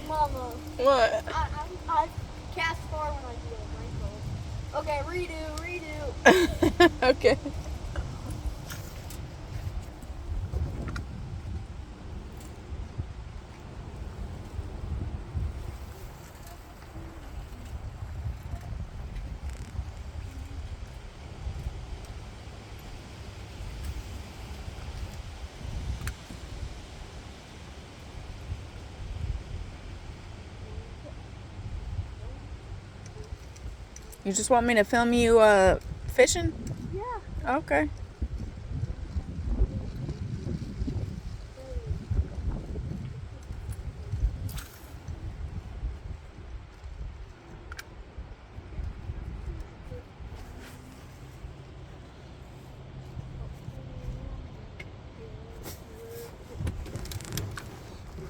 Mama. What? I cast far when I do it. Okay, redo. Okay. You just want me to film you fishing? Yeah. Okay.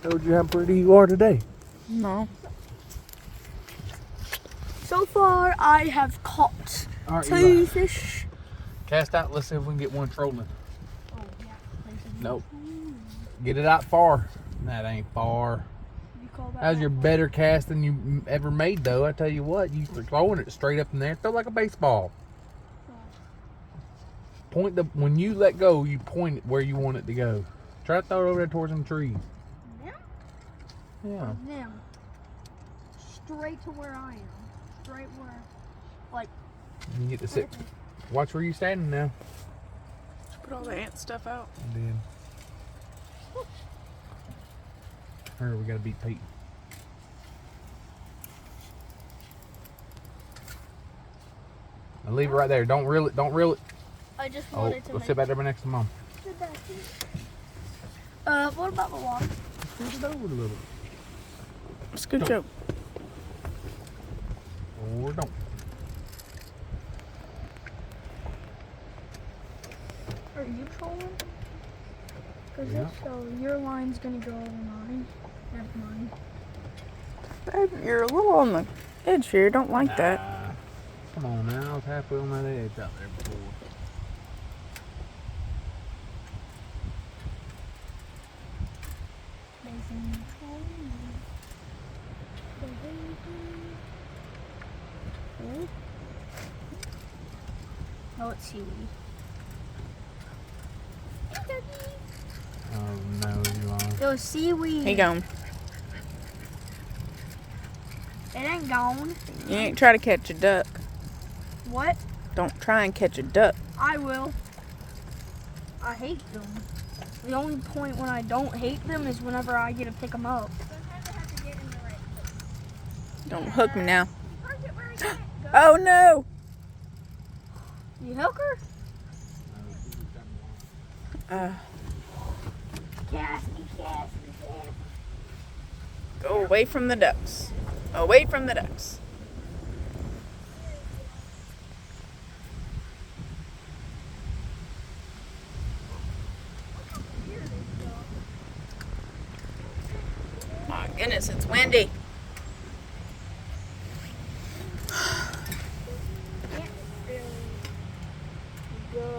Told you how pretty you are today. No. So far, I have caught All right, 2 fish. Cast out. Let's see if we can get one trolling. Oh, yeah. Nope. Get it out far. That ain't far. You call that? How's your better cast than you ever made, though? I tell you what, you throwing it straight up in there. Throw like a baseball. Point the when you let go, you point it where you want it to go. Try to throw it over there towards some trees. Them? Yeah. Them. Straight to where I am. Straight where, like. You get to sit. Watch where you're standing now. Put all the ant stuff out. I did. Hurry, we gotta beat Pete. Now leave it right there. Don't reel it. Don't reel it. I just Oh, wanted to go make sit back there next to Mom. What about the water? Scoot it over a little. Scooch up. Or don't. Are you trolling? Because Yeah. if so, your line's gonna go over mine. That's mine. Babe, you're a little on the edge here. Don't like that. Come on now. I was halfway on that edge out there before. Oh, it's seaweed. Oh no, you are. It was seaweed. He gone. It ain't gone. You ain't try to catch a duck. What? Don't try and catch a duck. I will. I hate them. The only point when I don't hate them is whenever I get to pick them up. Sometimes I have to get in the right place. Don't hook me now. Oh no! You hook her? Cast me. Go away from the ducks. Away from the ducks. My goodness, it's windy.